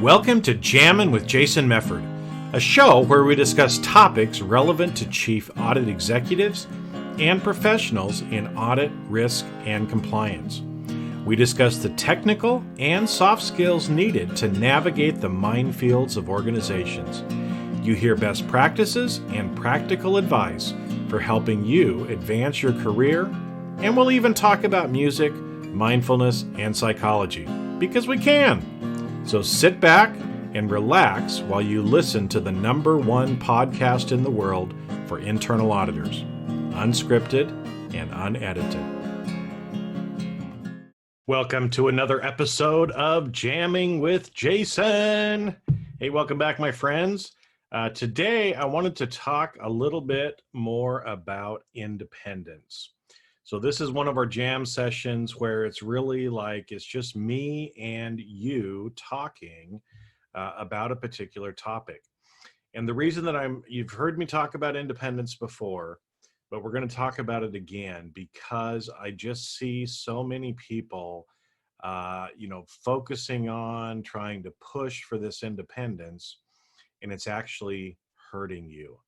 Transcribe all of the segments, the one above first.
Welcome to Jammin' with Jason Mefford, a show where we discuss topics relevant to chief audit executives and professionals in audit, risk, and compliance. We discuss the technical and soft skills needed to navigate the minefields of organizations. You hear best practices and practical advice for helping you advance your career, and we'll even talk about music, mindfulness, and psychology, because we can. So sit back and relax while you listen to the #1 podcast in the world for internal auditors, unscripted and unedited. Welcome to another episode of Jamming with Jason. Hey, welcome back, my friends. Today, I wanted to talk a little bit more about independence. So this is one of our jam sessions where it's really like it's just me and you talking about a particular topic. And the reason that you've heard me talk about independence before, but we're going to talk about it again because I just see so many people, focusing on trying to push for this independence, and it's actually hurting you.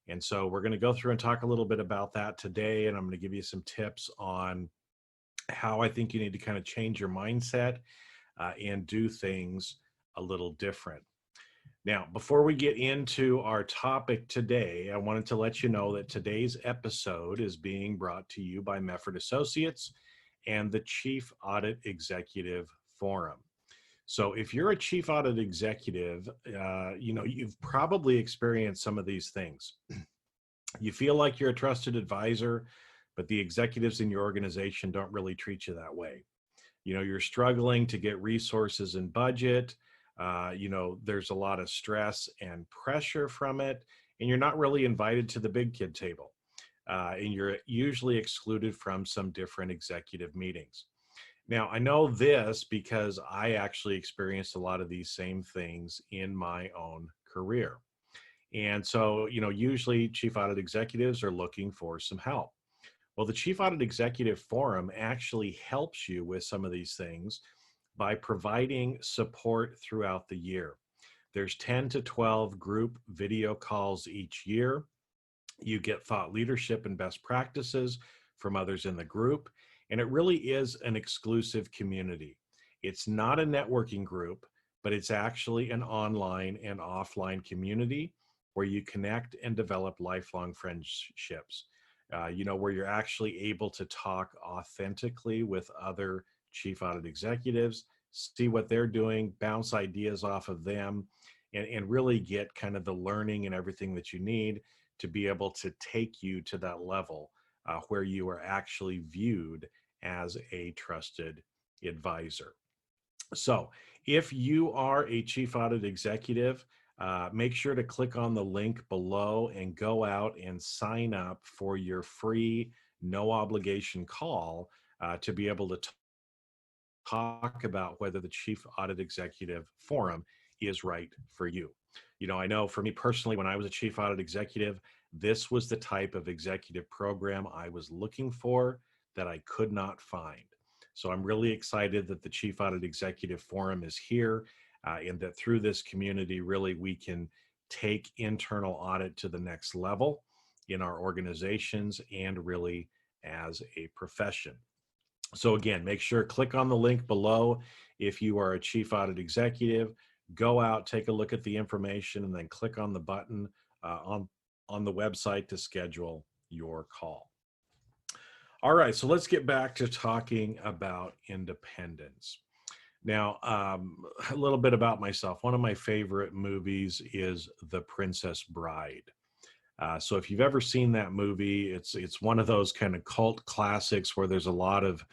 And so we're going to go through and talk a little bit about that today. And I'm going to give you some tips on how I think you need to kind of change your mindset and do things a little different. Now, before we get into our topic today, I wanted to let you know that today's episode is being brought to you by Mefford Associates and the Chief Audit Executive Forum. So if you're a chief audit executive, you've probably experienced some of these things. You feel like you're a trusted advisor, but the executives in your organization don't really treat you that way. You're struggling to get resources and budget. There's a lot of stress and pressure from it, and you're not really invited to the big kid table. And you're usually excluded from some different executive meetings. Now, I know this because I actually experienced a lot of these same things in my own career. And so, usually chief audit executives are looking for some help. Well, the Chief Audit Executive Forum actually helps you with some of these things by providing support throughout the year. There's 10 to 12 group video calls each year. You get thought leadership and best practices from others in the group. And it really is an exclusive community. It's not a networking group, but it's actually an online and offline community where you connect and develop lifelong friendships, where you're actually able to talk authentically with other chief audit executives, see what they're doing, bounce ideas off of them, and really get kind of the learning and everything that you need to be able to take you to that level where you are actually viewed as a trusted advisor. So if you are a chief audit executive, make sure to click on the link below and go out and sign up for your free, no obligation call to be able to talk about whether the Chief Audit Executive Forum is right for you. I know for me personally, when I was a chief audit executive, this was the type of executive program I was looking for that I could not find. So I'm really excited that the Chief Audit Executive Forum is here and that through this community, really we can take internal audit to the next level in our organizations and really as a profession. So again, make sure click on the link below if you are a chief audit executive. Go out, take a look at the information, and then click on the button on the website to schedule your call. All right, so let's get back to talking about independence. Now, a little bit about myself. One of my favorite movies is The Princess Bride. So if you've ever seen that movie, it's one of those kind of cult classics where there's a lot of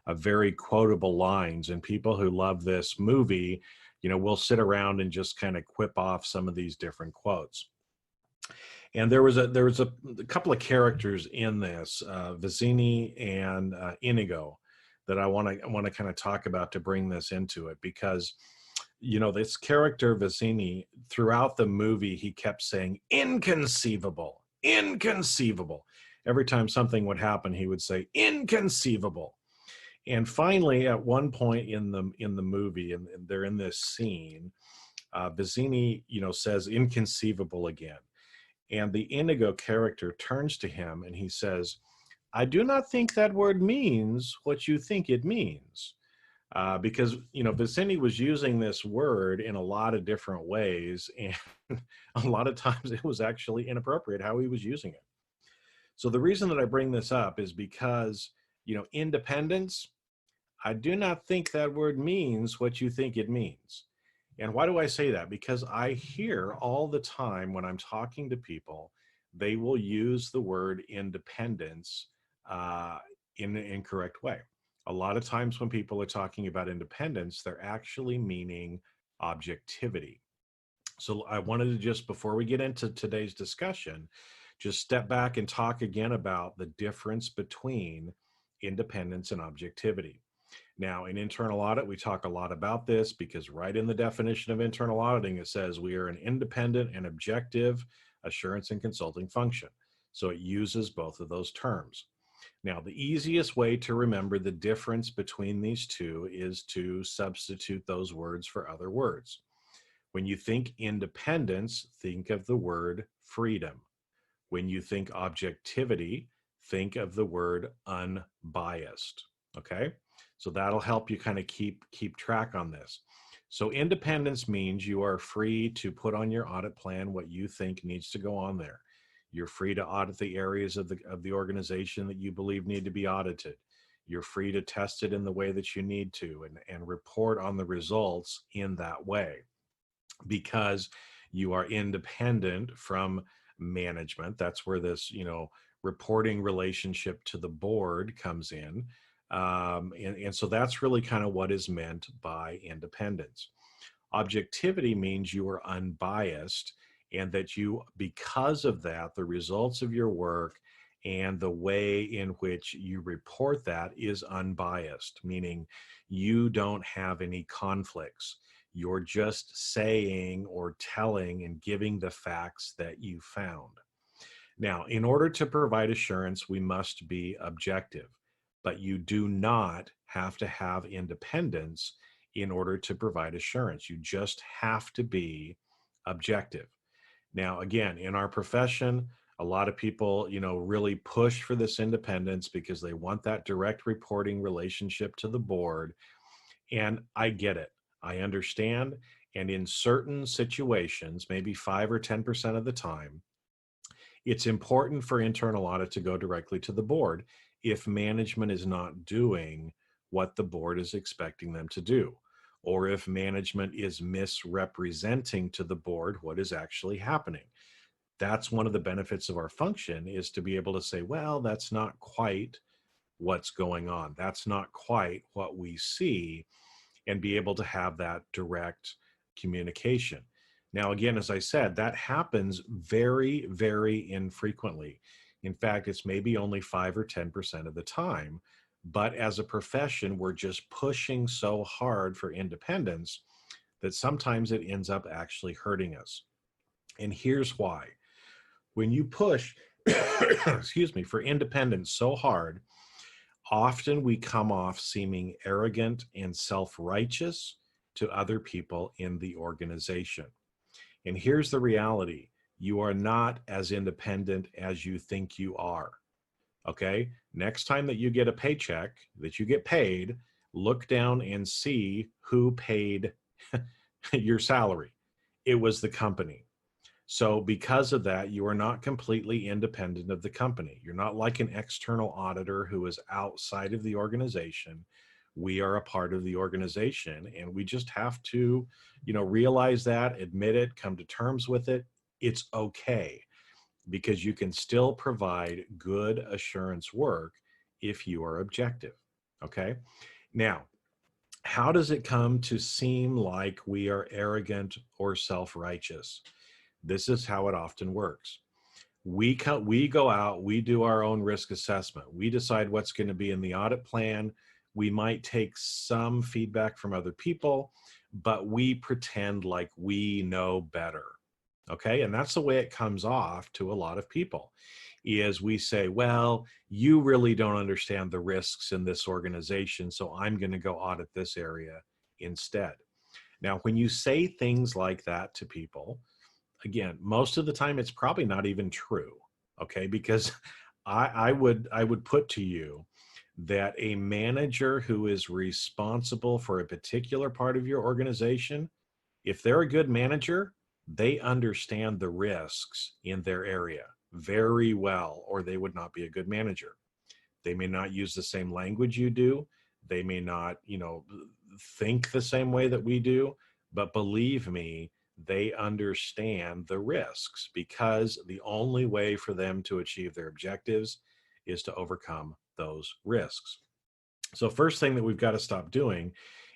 very quotable lines, and people who love this movie, will sit around and just kind of quip off some of these different quotes. And there was a couple of characters in this, Vizzini and Inigo, that I want to kind of talk about to bring this into it, because this character Vizzini, throughout the movie, he kept saying inconceivable, inconceivable. Every time something would happen, he would say inconceivable. And finally, at one point in the movie, and they're in this scene, Vizzini, says inconceivable again. And the indigo character turns to him and he says, I do not think that word means what you think it means. Because, Vizzini was using this word in a lot of different ways. And a lot of times it was actually inappropriate how he was using it. So the reason that I bring this up is because, independence, I do not think that word means what you think it means. And why do I say that? Because I hear all the time when I'm talking to people, they will use the word independence in an incorrect way. A lot of times when people are talking about independence, they're actually meaning objectivity. So I wanted to just, before we get into today's discussion, just step back and talk again about the difference between independence and objectivity. Now, in internal audit, we talk a lot about this because right in the definition of internal auditing, it says we are an independent and objective assurance and consulting function. So it uses both of those terms. Now, the easiest way to remember the difference between these two is to substitute those words for other words. When you think independence, think of the word freedom. When you think objectivity, think of the word unbiased. Okay? So that'll help you kind of keep track on this. So independence means you are free to put on your audit plan what you think needs to go on there. You're free to audit the areas of the organization that you believe need to be audited. You're free to test it in the way that you need to and report on the results in that way, because you are independent from management. That's where this, reporting relationship to the board comes in. And so that's really kind of what is meant by independence. Objectivity means you are unbiased, and that you, because of that, the results of your work and the way in which you report that is unbiased, meaning you don't have any conflicts. You're just saying or telling and giving the facts that you found. Now, in order to provide assurance, we must be objective, but you do not have to have independence in order to provide assurance. You just have to be objective. Now, again, in our profession, a lot of people, really push for this independence because they want that direct reporting relationship to the board. And I get it. I understand. And in certain situations, maybe 5 or 10% of the time, it's important for internal audit to go directly to the board if management is not doing what the board is expecting them to do, or if management is misrepresenting to the board what is actually happening. That's one of the benefits of our function, is to be able to say, well, that's not quite what's going on. That's not quite what we see, and be able to have that direct communication. Now, again, as I said, that happens very, very infrequently. In fact, it's maybe only 5 or 10% of the time. But as a profession, we're just pushing so hard for independence that sometimes it ends up actually hurting us. And here's why. When you push, excuse me, for independence so hard, often we come off seeming arrogant and self-righteous to other people in the organization. And here's the reality. You are not as independent as you think you are. Okay? Next time that you get a paycheck, that you get paid, look down and see who paid your salary. It was the company. So because of that, you are not completely independent of the company. You're not like an external auditor who is outside of the organization. We are a part of the organization, and we just have to, realize that, admit it, come to terms with it. It's okay, because you can still provide good assurance work if you are objective. Okay. Now, how does it come to seem like we are arrogant or self-righteous? This is how it often works. We go out, we do our own risk assessment. We decide what's going to be in the audit plan. We might take some feedback from other people, but we pretend like we know better. Okay. And that's the way it comes off to a lot of people, is we say, well, you really don't understand the risks in this organization, so I'm going to go audit this area instead. Now, when you say things like that to people, again, most of the time it's probably not even true. Okay, because I would put to you that a manager who is responsible for a particular part of your organization, if they're a good manager, they understand the risks in their area very well, or they would not be a good manager. They may not use the same language you do. They may not, think the same way that we do. But believe me, they understand the risks, because the only way for them to achieve their objectives is to overcome those risks. So, first thing that we've got to stop doing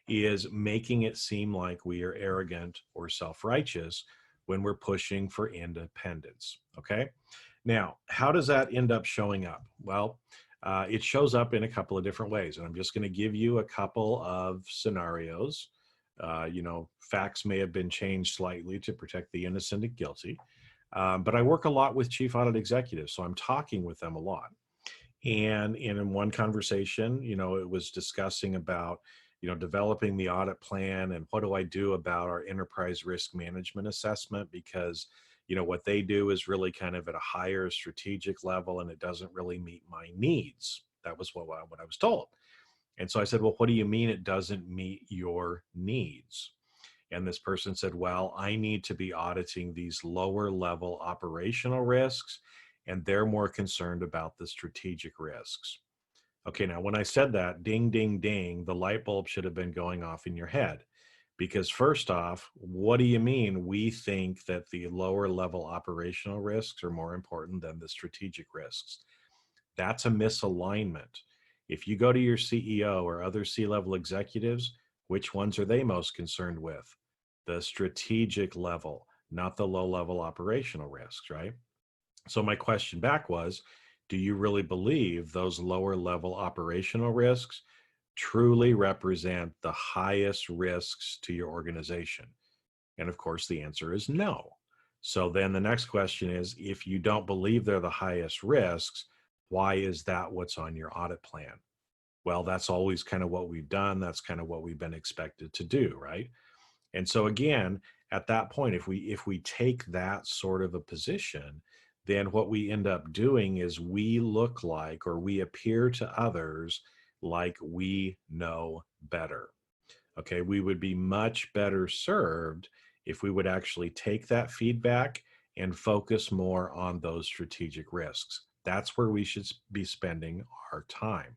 is making it seem like we are arrogant or self righteous when we're pushing for independence. Okay. Now, how does that end up showing up? Well, it shows up in a couple of different ways. And I'm just going to give you a couple of scenarios. Facts may have been changed slightly to protect the innocent and guilty. But I work a lot with chief audit executives, so I'm talking with them a lot. And in one conversation, it was discussing about, developing the audit plan and what do I do about our enterprise risk management assessment, because, what they do is really kind of at a higher strategic level and it doesn't really meet my needs. That was what I was told. And so I said, well, what do you mean it doesn't meet your needs? And this person said, well, I need to be auditing these lower level operational risks, and they're more concerned about the strategic risks. Okay, now when I said that, ding, ding, ding, the light bulb should have been going off in your head. Because first off, what do you mean we think that the lower level operational risks are more important than the strategic risks? That's a misalignment. If you go to your CEO or other C-level executives, which ones are they most concerned with? The strategic level, not the low-level operational risks, right? So my question back was, do you really believe those lower level operational risks truly represent the highest risks to your organization? And of course, the answer is no. So then the next question is, if you don't believe they're the highest risks, why is that what's on your audit plan? Well, that's always kind of what we've done. That's kind of what we've been expected to do, right? And so again, at that point, if we take that sort of a position, then what we end up doing is we look like, or we appear to others like we know better. Okay, we would be much better served if we would actually take that feedback and focus more on those strategic risks. That's where we should be spending our time.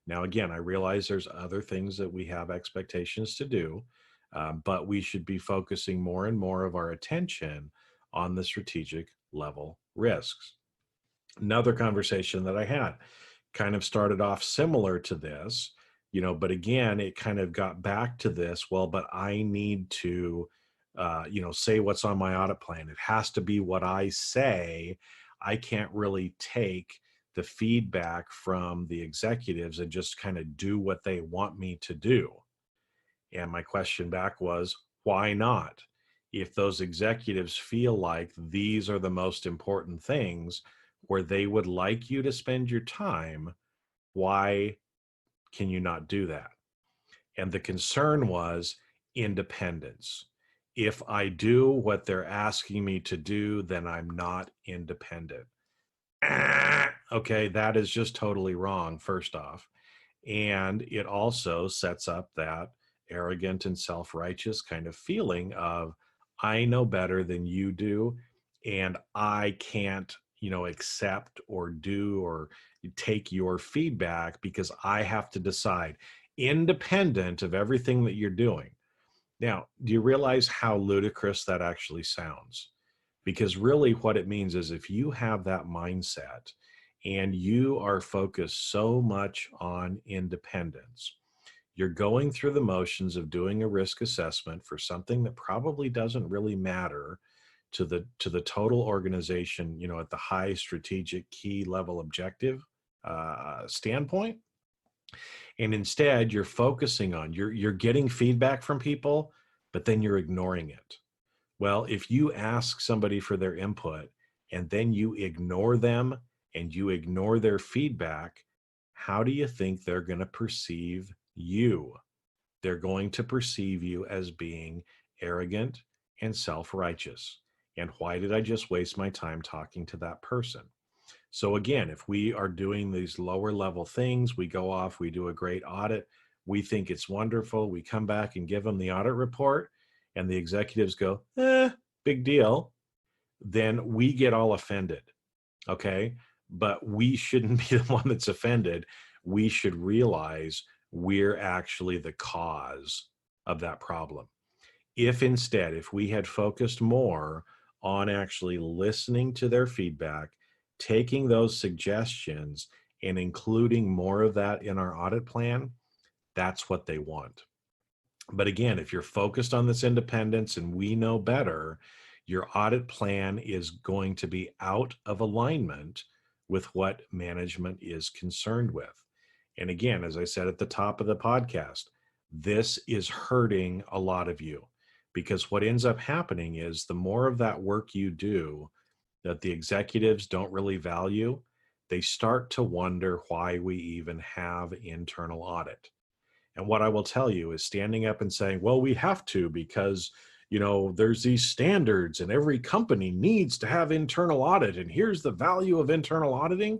Now, again, I realize there's other things that we have expectations to do, but we should be focusing more and more of our attention on the strategic level risks. Another conversation that I had kind of started off similar to this, but again, it kind of got back to this, well, but I need to, say what's on my audit plan. It has to be what I say. I can't really take the feedback from the executives and just kind of do what they want me to do. And my question back was, why not? If those executives feel like these are the most important things where they would like you to spend your time, why can you not do that? And the concern was independence. If I do what they're asking me to do, then I'm not independent. Okay, that is just totally wrong, first off. And it also sets up that arrogant and self-righteous kind of feeling of, I know better than you do, and I can't, accept or do or take your feedback because I have to decide independent of everything that you're doing. Now, do you realize how ludicrous that actually sounds? Because really what it means is, if you have that mindset and you are focused so much on independence, you're going through the motions of doing a risk assessment for something that probably doesn't really matter to the total organization, at the high strategic key level objective standpoint. And instead you're focusing on, you're getting feedback from people, but then you're ignoring it. Well, if you ask somebody for their input and then you ignore them and you ignore their feedback, how do you think they're going to perceive you? They're going to perceive you as being arrogant and self-righteous. And why did I just waste my time talking to that person? So again, if we are doing these lower level things, we go off, we do a great audit, we think it's wonderful, we come back and give them the audit report, and the executives go, big deal, then we get all offended. Okay. But we shouldn't be the one that's offended. We should realize we're actually the cause of that problem. If instead, if we had focused more on actually listening to their feedback, taking those suggestions and including more of that in our audit plan, that's what they want. But again, if you're focused on this independence and we know better, your audit plan is going to be out of alignment with what management is concerned with. And again, as I said at the top of the podcast, this is hurting a lot of you, because what ends up happening is the more of that work you do that the executives don't really value, they start to wonder why we even have internal audit. And what I will tell you is standing up and saying, well, we have to because, there's these standards and every company needs to have internal audit. And here's the value of internal auditing.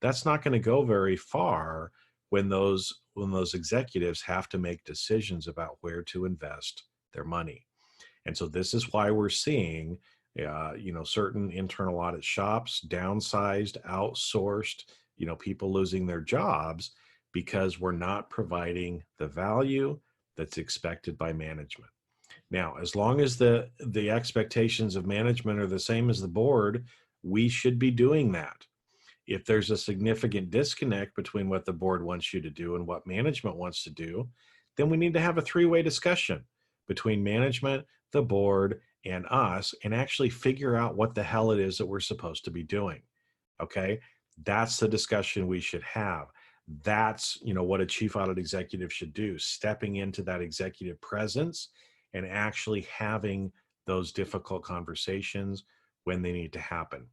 That's not going to go very far when those executives have to make decisions about where to invest their money. And so this is why we're seeing, certain internal audit shops downsized, outsourced, people losing their jobs because we're not providing the value that's expected by management. Now, as long as the expectations of management are the same as the board, we should be doing that. If there's a significant disconnect between what the board wants you to do and what management wants to do, then we need to have a three-way discussion between management, the board, and us, and actually figure out what the hell it is that we're supposed to be doing. Okay? That's the discussion we should have. That's, what a chief audit executive should do, stepping into that executive presence and actually having those difficult conversations when they need to happen.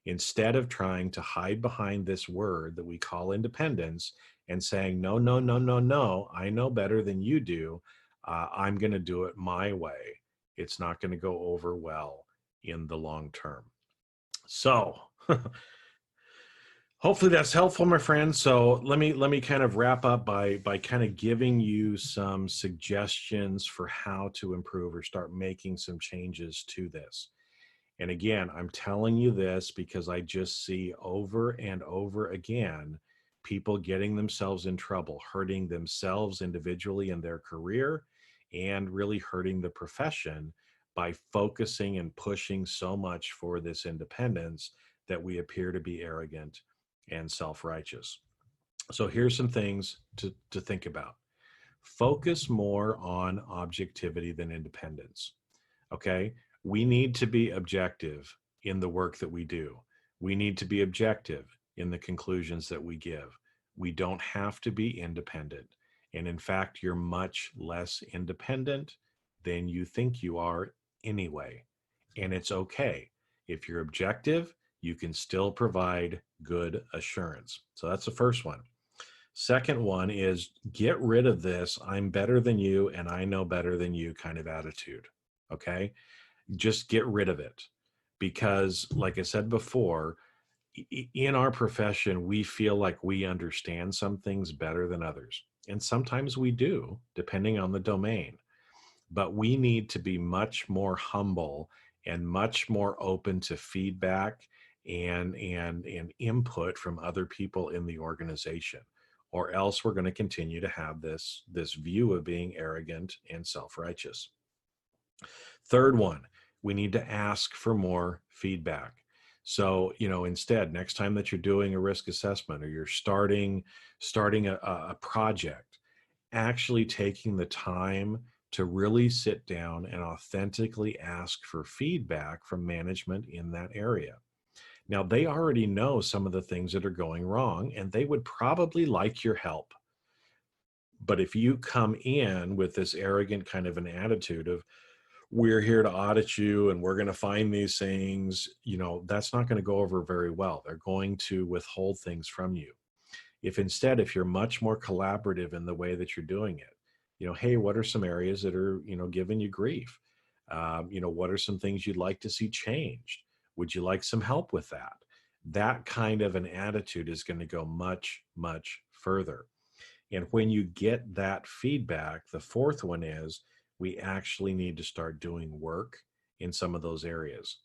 Instead of trying to hide behind this word that we call independence and saying, no, no, no, no, no, I know better than you do. I'm going to do it my way. It's not going to go over well in the long term. So hopefully that's helpful, my friends. So let me kind of wrap up by kind of giving you some suggestions for how to improve or start making some changes to this. And again, I'm telling you this because I just see over and over again people getting themselves in trouble, hurting themselves individually in their career, and really hurting the profession by focusing and pushing so much for this independence that we appear to be arrogant and self-righteous. So here's some things to think about. Focus more on objectivity than independence. Okay? We need to be objective in the work that we do. We need to be objective in the conclusions that we give. We don't have to be independent. And in fact, you're much less independent than you think you are anyway. And it's okay. If you're objective, you can still provide good assurance. So that's the first one. Second one is get rid of this I'm better than you and I know better than you kind of attitude. Okay? Just get rid of it, because like I said before, in our profession, we feel like we understand some things better than others. And sometimes we do, depending on the domain. But we need to be much more humble and much more open to feedback and input from other people in the organization, or else we're going to continue to have this view of being arrogant and self-righteous. Third one, we need to ask for more feedback. So, instead, next time that you're doing a risk assessment or you're starting a project, actually taking the time to really sit down and authentically ask for feedback from management in that area. Now, they already know some of the things that are going wrong, and they would probably like your help. But if you come in with this arrogant kind of an attitude of, we're here to audit you and we're going to find these things, that's not going to go over very well. They're going to withhold things from you. If you're much more collaborative in the way that you're doing it, hey, what are some areas that are, giving you grief? What are some things you'd like to see changed? Would you like some help with that? That kind of an attitude is going to go much, much further. And when you get that feedback, the fourth one is we actually need to start doing work in some of those areas.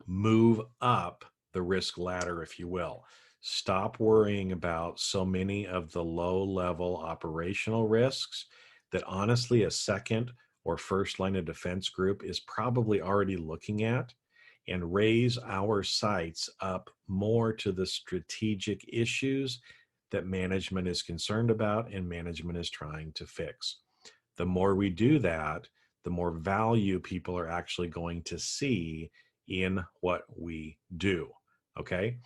Move up the risk ladder, if you will. Stop worrying about so many of the low-level operational risks that honestly a second or first line of defense group is probably already looking at, and raise our sights up more to the strategic issues that management is concerned about and management is trying to fix. The more we do that, the more value people are actually going to see in what we do. Okay?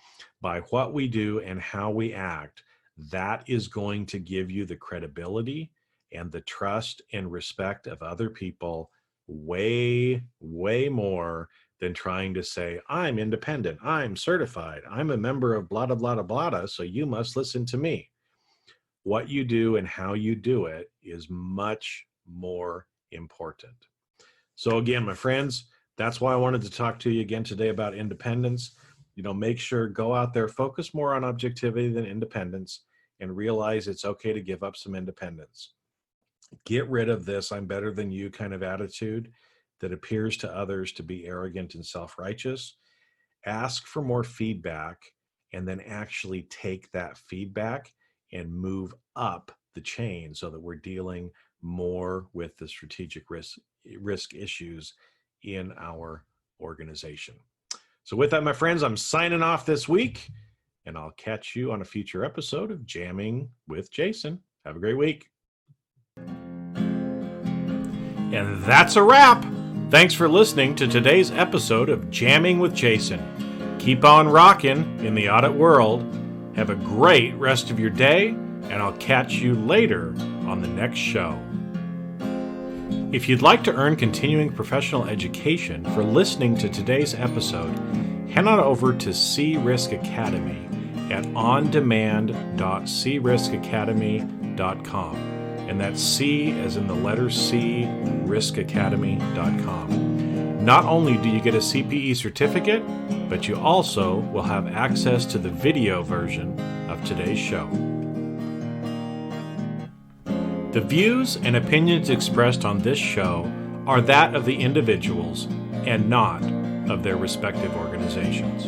By what we do and how we act, that is going to give you the credibility and the trust and respect of other people way, way more than trying to say, I'm independent, I'm certified, I'm a member of blah, blah, blah, blah, blah, so you must listen to me. What you do and how you do it is much more important. So again, my friends, that's why I wanted to talk to you again today about independence. Make sure, go out there, focus more on objectivity than independence, and realize it's okay to give up some independence. Get rid of this I'm better than you kind of attitude that appears to others to be arrogant and self-righteous. Ask for more feedback and then actually take that feedback and move up the chain so that we're dealing more with the strategic risk issues in our organization. So with that, my friends, I'm signing off this week, and I'll catch you on a future episode of Jamming with Jason. Have a great week. And that's a wrap. Thanks for listening to today's episode of Jamming with Jason. Keep on rocking in the audit world. Have a great rest of your day, and I'll catch you later on the next show. If you'd like to earn continuing professional education for listening to today's episode, head on over to C-Risk Academy at ondemand.criskacademy.com. And that's C as in the letter C, riskacademy.com. Not only do you get a CPE certificate, but you also will have access to the video version of today's show. The views and opinions expressed on this show are that of the individuals and not of their respective organizations.